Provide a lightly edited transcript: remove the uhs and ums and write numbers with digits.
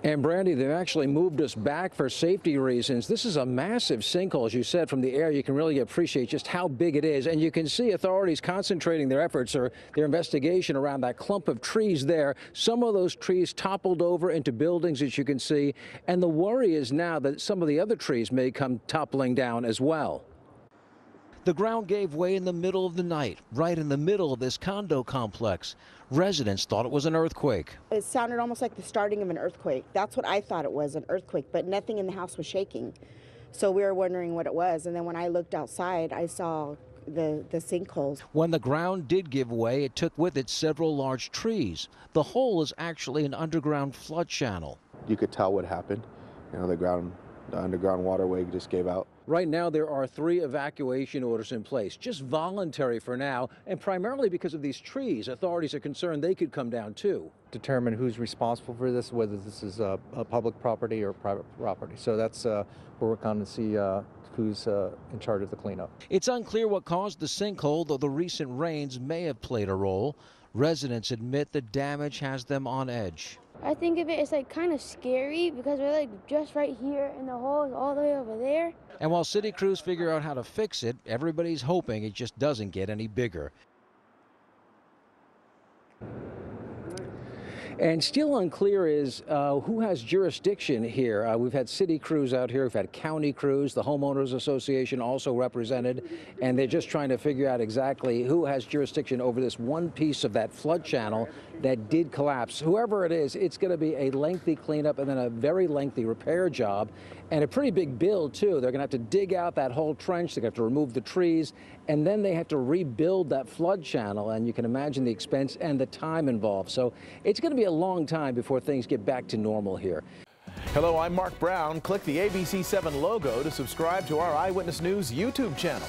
And Brandy, they've actually moved us back for safety reasons. This is a massive sinkhole, as you said, from the air. You can really appreciate just how big it is. And you can see authorities concentrating their efforts or their investigation around that clump of trees there. Some of those trees toppled over into buildings, as you can see. And the worry is now that some of the other trees may come toppling down as well. The ground gave way in the middle of the night, right in the middle of this condo complex. Residents thought it was an earthquake. It sounded almost like the starting of an earthquake. That's what I thought it was, an earthquake, but nothing in the house was shaking. So we were wondering what it was. And then when I looked outside, I saw the sinkholes. When the ground did give way, it took with it several large trees. The hole is actually an underground flood channel. You could tell what happened. You know, the underground waterway just gave out. Right now, there are 3 evacuation orders in place, just voluntary for now, and primarily because of these trees. Authorities are concerned they could come down too. Determine who's responsible for this, whether this is a public property or private property. So that's we're working on to see who's in charge of the cleanup. It's unclear what caused the sinkhole, though the recent rains may have played a role. Residents admit the damage has them on edge. I think of it as like kind of scary because we're like just right here and the hole is all the way over there. And while city crews figure out how to fix it, everybody's hoping it just doesn't get any bigger. And still unclear is who has jurisdiction here. We've had city crews out here, we've had county crews, the Homeowners Association also represented, and they're just trying to figure out exactly who has jurisdiction over this one piece of that flood channel that did collapse. Whoever it is, it's going to be a lengthy cleanup and then a very lengthy repair job and a pretty big bill too. They're going to have to dig out that whole trench, they're going to have to remove the trees, and then they have to rebuild that flood channel, and you can imagine the expense and the time involved. So it's going to be a long time before things get back to normal here. Hello, I'm Mark Brown. Click the ABC7 logo to subscribe to our Eyewitness News YouTube channel.